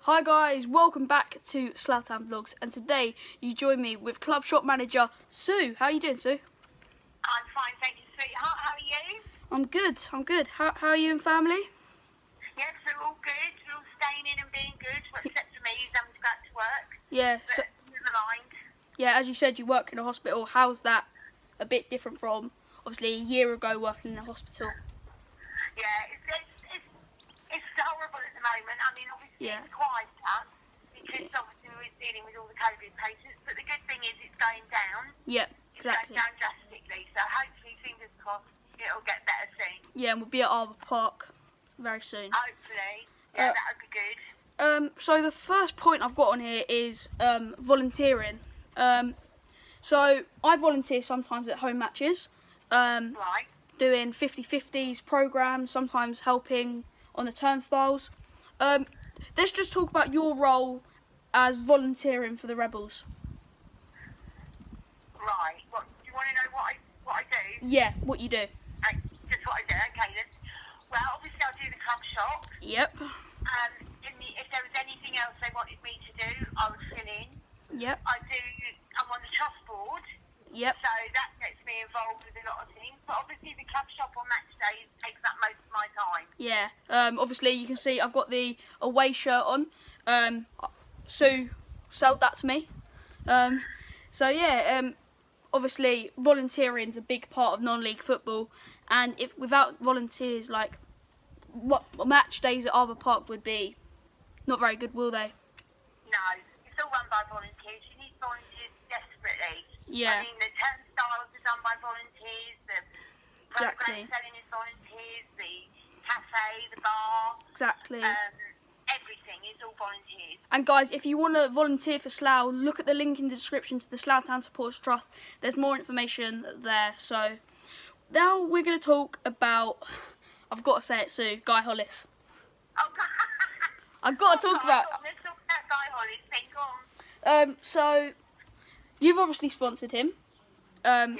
Hi guys, welcome back to Slough Vlogs, and today you join me with Club Shop Manager Sue. How are you doing, Sue? I'm fine, thank you, sweetheart. How are you? I'm good. How are you and family? Yes, we're all good. We're all staying in and being good, except for me, who's having to go back to work. Yeah, But never mind. yeah, as you said, you work in a hospital. How's that a bit different from, obviously, a year ago working in a hospital? Yeah, it's horrible at the moment. I mean, obviously Yeah. it's quieter because obviously we're dealing with all the COVID patients, but the good thing is it's going down. Yeah, It's exactly. going down drastically, so hopefully, fingers crossed, it'll get better soon. Yeah, and we'll be at Arbor Park very soon. Hopefully. Yeah, that would be good. So the first point I've got on here is volunteering. So I volunteer sometimes at home matches, Right. doing 50-50s programs, sometimes helping on the turnstiles. Let's just talk about your role as volunteering for the Rebels. Right. What, do you want to know what I do? Yeah, what you do. Just what I do. Okay, well, obviously I do the club shop. Yep. If there was anything else they wanted me to do, I would fill in. Yep. I'm on the trust board. Yep. So that gets me involved with a lot of things. But obviously the club shop on match days takes up most of my time. Yeah. Obviously you can see I've got the away shirt on. Sue sold that to me. So yeah. Obviously volunteering is a big part of non-league football, and if without volunteers, like what match days at Arbor Park would be not very good, will they? No, it's all run by volunteers. You need volunteers desperately. Yeah. I mean, the turnstiles are done by volunteers. The Exactly. program selling is volunteers. The cafe, the bar. Exactly. Everything is all volunteers. And guys, if you want to volunteer for Slough, look at the link in the description to the Slough Town Supporters Trust. There's more information there. So now we're going to talk about, I've got to say it, Sue, Guy Hollis. Oh, I've got to talk about. Let's talk about Guy Hollis. Then go on. So you've obviously sponsored him. Yeah.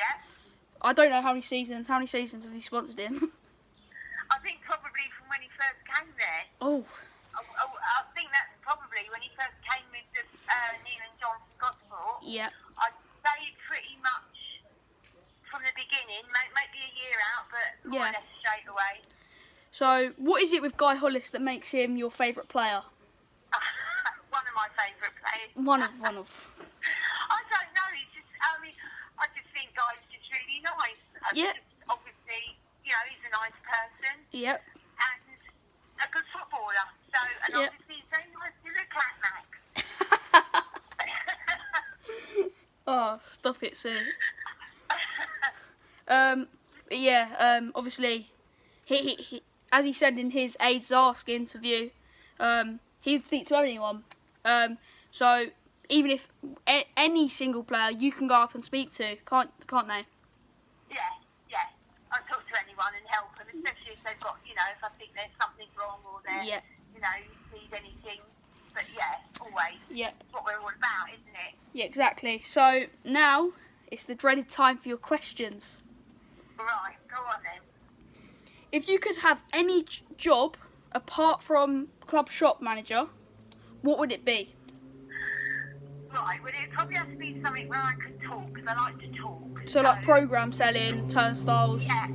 I don't know how many seasons. How many seasons have you sponsored him? I think probably from when he first came there. Oh. I think that's probably when he first came with the Neil and Johnson Gospel. Yeah. I'd say pretty much from the beginning, maybe a year out, but more or less straight away. So, what is it with Guy Hollis that makes him your favourite player? One of my favourite players. One of. I don't know. I just think Guy's just really nice. Yeah. Obviously, he's a nice person. Yep. And a good footballer. So, and Yep. obviously he's very nice to look at, Max. Oh, stop it, Sue. Obviously, he as he said in his AIDS Ask interview, he'd speak to anyone. So even if any single player you can go up and speak to, can't they? Yeah. I talk to anyone and help them, especially if they've got, if I think there's something wrong or they're, need anything. But yeah, always. Yeah. It's what we're all about, isn't it? Yeah, exactly. So now it's the dreaded time for your questions. Right, go on then. If you could have any job apart from club shop manager, what would it be? Right, well, it'd probably have to be something where I could talk, because I like to talk. So like program selling, turnstiles. Yeah.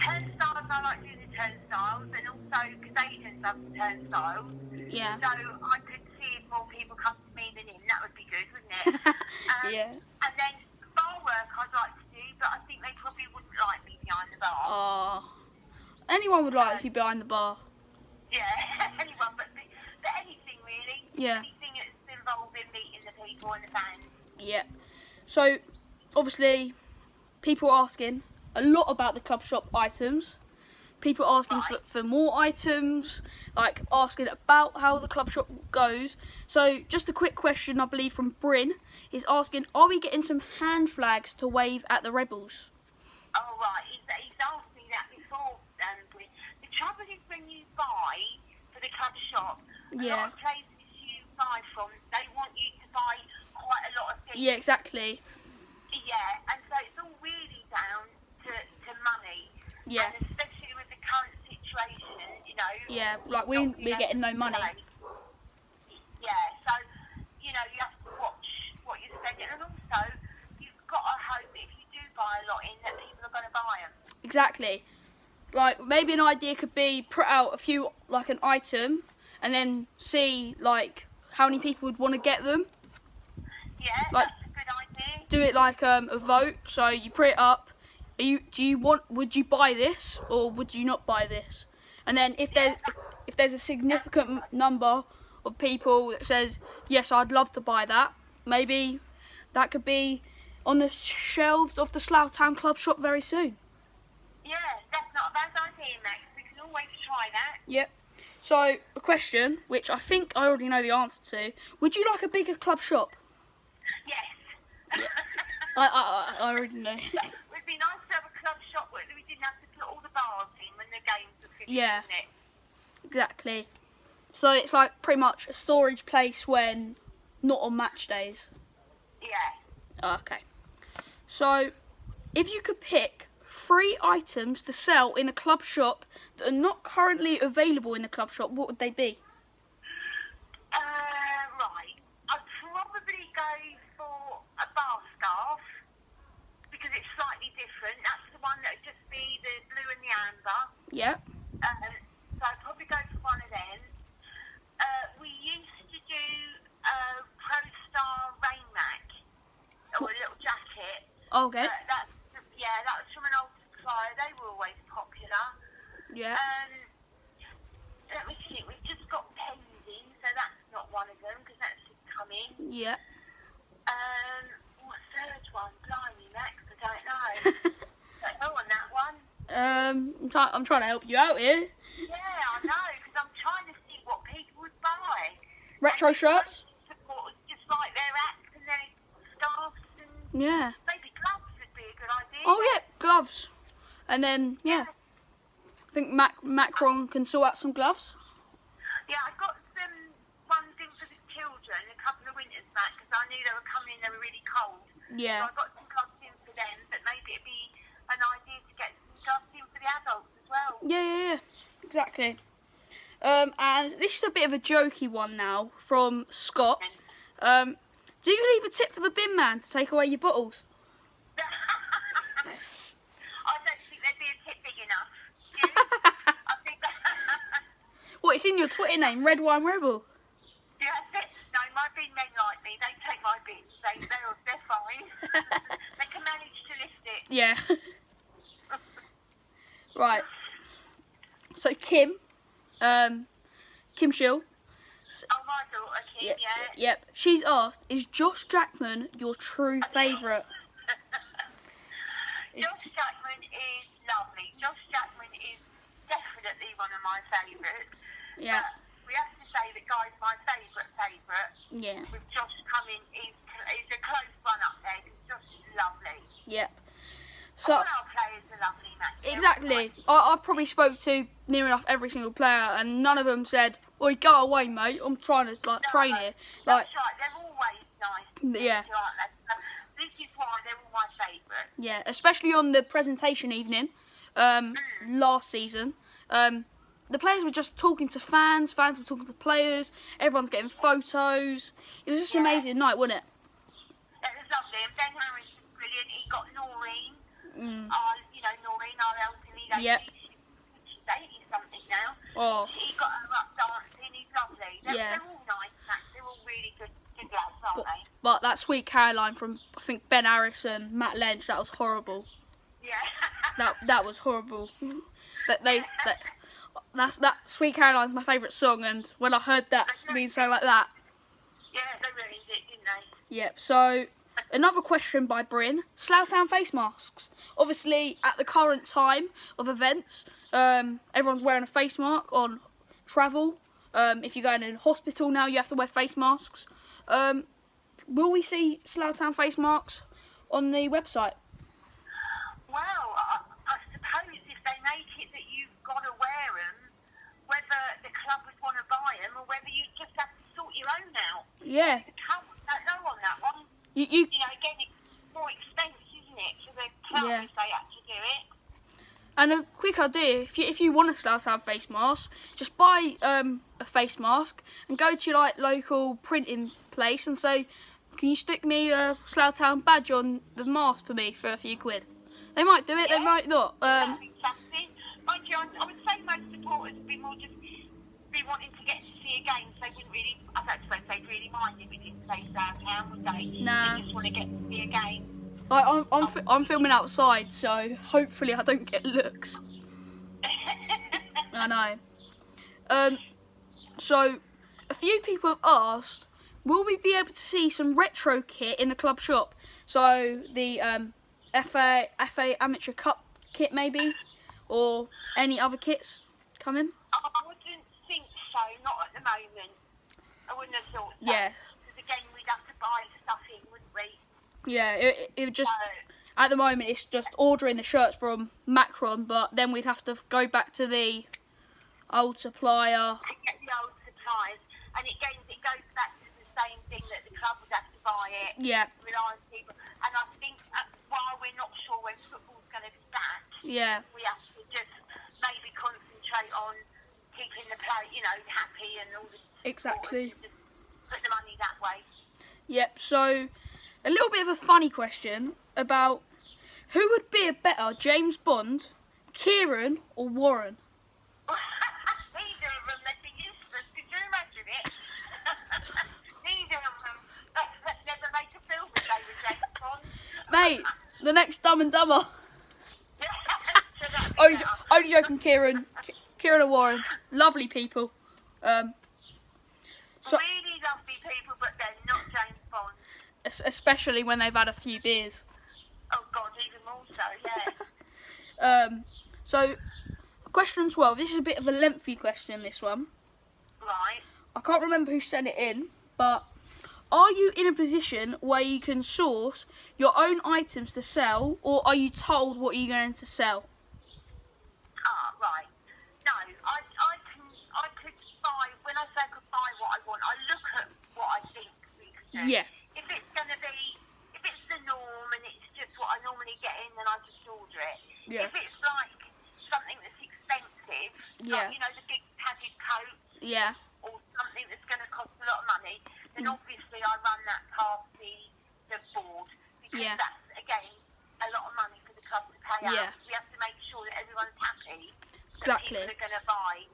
Turnstiles, I like doing the turnstiles, and also, because agents love the turnstiles. Yeah. So I could see if more people come to me than him. That would be good, wouldn't it? Yeah. And then bar work I'd like to do, but I think they probably wouldn't like me behind the bar. Anyone would like you behind the bar. Yeah, anyone, but anything really. Yeah. Anything that's involved in meeting the people and the fans. Yeah. So, obviously, people are asking a lot about the club shop items. People are asking for more items, like asking about how the club shop goes. So, just a quick question, I believe, from Bryn is asking, are we getting some hand flags to wave at the Rebels? Oh, right. He's asked me that before, Bryn. The trouble is when you buy for the club shop, a lot of places you buy from, they want you to buy quite a lot of things. Yeah, exactly. Yeah, and so it's all really down to money. Yeah. And especially with the current situation, Yeah, like we're getting no money. exactly. Like, maybe an idea could be put out a few, like an item, and then see, like, how many people would want to get them. Yeah, Like, that's a good idea. do it like a vote. So you put it up. Would you buy this or would you not buy this? And then if there's a significant number of people that says yes, I'd love to buy that, maybe that could be on the shelves of the Slough Town Club shop very soon. Yeah, that's not a bad idea, Max. We can always try that. Yep. So a question which I think I already know the answer to: would you like a bigger club shop? Yes. Yeah. I already know. It would be nice to have a club shop where we didn't have to put all the bars in when the games were finished, Yeah. wouldn't it? Exactly. So it's like pretty much a storage place when not on match days. Yeah. Okay. So if you could pick 3 items to sell in a club shop that are not currently available in the club shop, what would they be? Right. I'd probably go for a bar scarf because it's slightly different. That's the one that would just be the blue and the amber. Yeah. So I'd probably go for one of them. We used to do a Pro Star rain mat or a little jacket. Okay. That was from an old supplier. They were always popular. Yeah. Let me see. We've just got pens in, so that's not one of them because that's just come in. Yeah. What third one? Blimey, Max, I don't know. Don't know on that one. I'm trying to help you out here. Yeah, I know, because I'm trying to see what people would buy. Retro shirts. Support just like their hats and their scarves and Yeah. maybe gloves would be a good idea. Oh yeah, gloves. And then yeah, I think Macron can sort out some gloves. Yeah, I got some ones in for the children a couple of winters back because I knew they were coming. They were really cold. Yeah. So I got some gloves in for them, but maybe it'd be an idea to get some gloves in for the adults as well. Yeah. Exactly. And this is a bit of a jokey one now from Scott. Do you leave a tip for the bin man to take away your bottles? I don't think there'd be a tip big enough. Yeah? I think What, it's in your Twitter name, Red Wine Rebel? yeah, no, my bin men like me. They take my bins. They're fine. They can manage to lift it. Yeah. Right. So Kim Shiel. Oh, my daughter, Kim, yeah. Yep. She's asked, is Josh Jackman your true favourite? Josh Jackman is lovely. Josh Jackman is definitely one of my favourites. Yeah. But we have to say that Guy's my favourite. Yeah. With Josh coming, is a close one up there because Josh is lovely. Yep. All So our players are lovely, Matt. exactly. I've probably spoke to near enough every single player, and none of them said, "Oi, go away, mate. I'm trying to train here." Like, That's right. They're always nice. Yeah. Aren't they? This is why they're all my favourite. yeah, especially on the presentation evening, last season. The players were just talking to fans were talking to players, everyone's getting photos. It was just an amazing night, wasn't it? It was lovely. And Ben Harris was brilliant. He got Noreen. Mm. Noreen, our elderly lady. Yep. She's 80-something now. Oh, He got her up dancing. He's lovely. They're all nice, Max. They're all really good lads, aren't they? but that Sweet Caroline from, I think, Ben Harris and Matt Lynch, that was horrible. Yeah. That was horrible. That Sweet Caroline's my favourite song, and when I heard that being sang like that. Yeah, they ruined it, didn't they? Yep. So another question by Bryn: Slough Town face masks. Obviously, at the current time of events, everyone's wearing a face mask on travel. If you're going in hospital now, you have to wear face masks. Will we see Slough Town face masks on the website? Well, I suppose if they make it that you've got to wear them, whether the club would want to buy them or whether you just have to sort your own out. Yeah. The club don't know on that one. You Again, it's more expensive, isn't it, for the club Yeah. if they have to do it. And a quick idea, if you want a Slough Town face mask, just buy a face mask and go to your local printing place and say, can you stick me a Slough Town badge on the mask for me for a few quid? They might do it, they might not. Exactly. Mind you, I would say most supporters would be more just be wanting to get to see a game, so they wouldn't really, I don't suppose they'd really mind if we didn't say Slough Town, would they? Nah. They just want to get to see a game. Like, I'm filming outside, so hopefully I don't get looks. I know. So, a few people have asked, will we be able to see some retro kit in the club shop? So, the FA Amateur Cup kit maybe? Or any other kits coming? I wouldn't think so, not at the moment. I wouldn't have thought so. Yeah. Because again, we'd have to buy stuff in, wouldn't we? Yeah, it would just... At the moment, it's just ordering the shirts from Macron, but then we'd have to go back to the old supplier. To get the old suppliers. And it goes back to the same thing that the club would have to buy it. Yeah. Rely on people. And I think while we're not sure when football's going to be back, Yeah. we have to just maybe concentrate on keeping the player, happy and all this. Exactly. Just put the money that way. Yep, so a little bit of a funny question about who would be a better James Bond, Kieran or Warren? Neither of them, they'd be useless. Could you imagine it? Neither of them. They'd never make a film if they were James Bond. Mate, the next Dumb and Dumber. So that'd be Only joking, Kieran and Warren. Lovely people. So, really lovely people, but they're not James Bond. especially when they've had a few beers. Oh God, even more so, yeah. So, question 12. This is a bit of a lengthy question, this one. Right. I can't remember who sent it in, but are you in a position where you can source your own items to sell, or are you told what you're going to sell? Ah, right. No, I could buy, when I say I could buy what I want, I look at what I think we could do. Yeah. If it's the norm and it's just what I normally get in, then I just order it. Yeah. If it's like something that's expensive, Yeah. like, the big padded coat, Yeah. or something that's going to cost a lot of money, then obviously I run that past the board, because Yeah. that's, again, a lot of money for the club to pay Yeah. out. We have to make sure that everyone's happy. Exactly. That people are going to buy,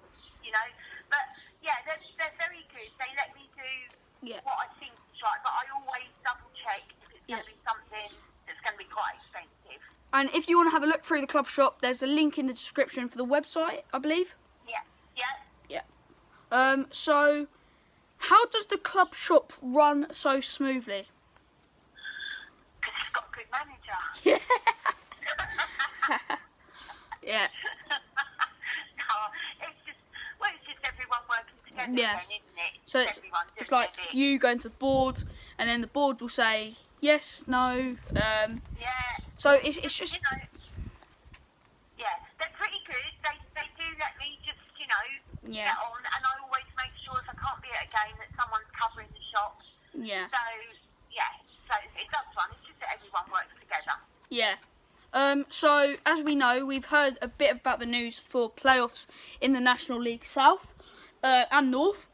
But, yeah, they're very good. They let me do Yeah. what I think is right, but I always double check if it's going Yeah. to be something that's going to be quite expensive. And if you want to have a look through the club shop, there's a link in the description for the website, I believe. Yeah, yeah. Yeah. So, how does the club shop run so smoothly? Because it's got a good manager. Yeah. No, it's just everyone working together Yeah. then, isn't it? So Everyone doing it's like their bit. you going to the board, and then the board will say yes, no. Yeah. So it's just Yeah, they're pretty good. They do let me just, Yeah. get on, and I always make sure if I can't be at a game that someone's covering the shop. yeah. So, yeah, so it does run. It's just that everyone works together. Yeah. So, as we know, we've heard a bit about the news for playoffs in the National League South and North.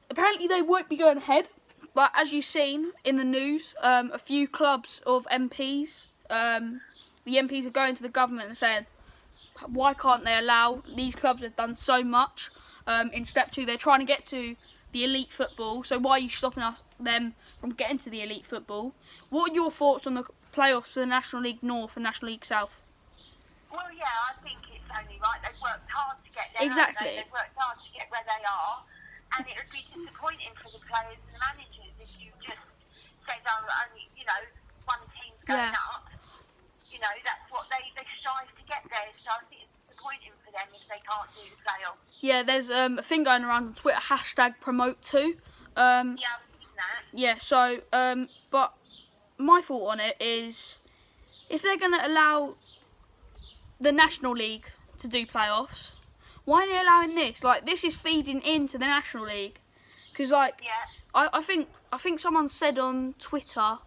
Apparently they won't be going ahead, but as you've seen in the news, a few clubs of MPs, the MPs are going to the government and saying, why can't they allow, these clubs have done so much. In step 2, they're trying to get to the elite football, so why are you stopping them from getting to the elite football? What are your thoughts on the playoffs for the National League North and National League South? Well, yeah, I think it's only right. They've worked hard to get there. Exactly. They've worked hard to get where they are. And it would be disappointing for the players and the managers if you just said, oh, only, one team's going Yeah. up. That's what they strive to get there. So I think it's disappointing for them if they can't do the playoffs. Yeah, there's a thing going around on Twitter, #promote2. Yeah, I've seen that. Yeah, so, but my thought on it is, if they're going to allow the National League to do playoffs, why are they allowing this? Like, this is feeding into the National League. Because, like, Yeah. I think someone said on Twitter,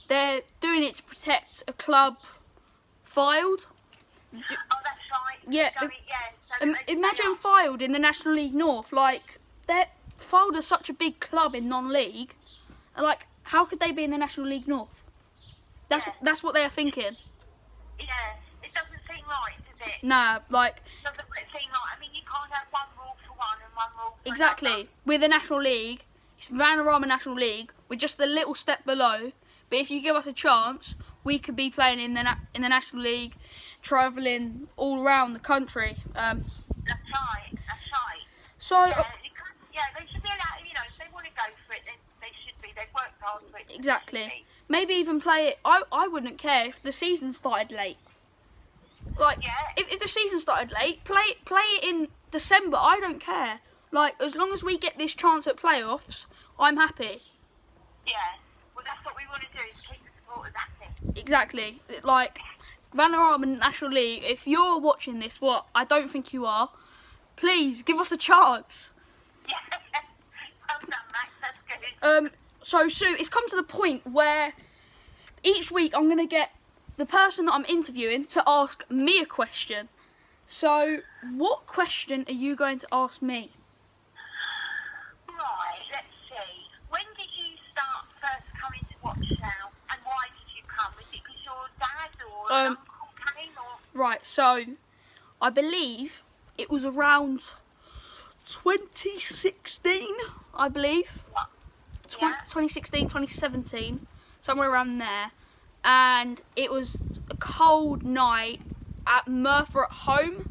they're doing it to protect a club filed. Oh, that's right. Yeah, So, Imagine filed in the National League North. Like, filed are such a big club in non-league. And, like, how could they be in the National League North? That's what they are thinking. Yeah, right, does it? Nah, like... Doesn't seem like, I mean, you can't have one rule for one and one rule for Exactly. another. We're the National League. It's Vanarama National League. We're just the little step below. But if you give us a chance, we could be playing in the National League, travelling all around the country. That's right, that's right. So... Yeah, they should be allowed, you know, if they want to go for it, then they should be. They've worked hard for it. Exactly. Maybe even play it... I wouldn't care if the season started late. Like, Yeah. if the season started late, play it in December. I don't care. Like, as long as we get this chance at playoffs, I'm happy. Yeah. Well, that's what we want to do, is keep the supporters active. Exactly. Like, Vanarama National League, if you're watching this, what I don't think you are, please give us a chance. Yeah. Well done, Max. That's good. So, Sue, it's come to the point where each week I'm going to get the person that I'm interviewing to ask me a question. So, what question are you going to ask me? Right, let's see. When did you start first coming to watch Slough, and why did you come? Was it because your dad or an uncle came, or? Right, so I believe it was around 2016, I believe. What? 2016, 2017, somewhere around there. And it was a cold night at Merthyr at home.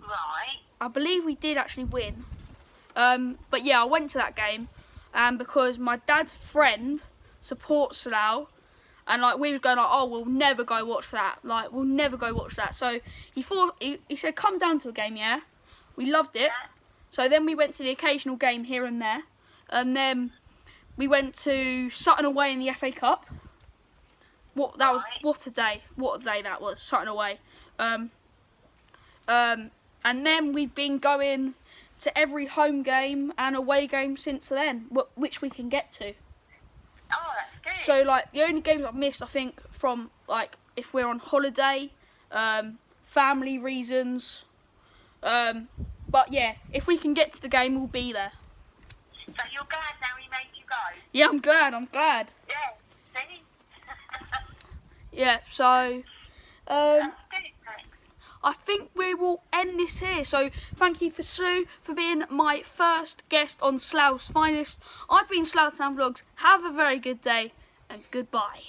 Right. I believe we did actually win. But yeah, I went to that game because my dad's friend supports Slough, and like we were going like, oh, we'll never go watch that. Like, we'll never go watch that. So he said, come down to a game, yeah. We loved it. Yeah. So then we went to the occasional game here and there, and then we went to Sutton away in the FA Cup. What a day that was, Sutton away. And then we've been going to every home game and away game since then, which we can get to. Oh, that's good. So like the only games I've missed, I think, from like if we're on holiday, family reasons. But yeah, if we can get to the game, we'll be there. So you're glad now he made you go? Yeah, I'm glad. Yeah. See? Yeah, so That's good, Max. I think we will end this here. So thank you for Sue for being my first guest on Slough's Finest. I've been Sloughs Vlogs. Have a very good day and goodbye.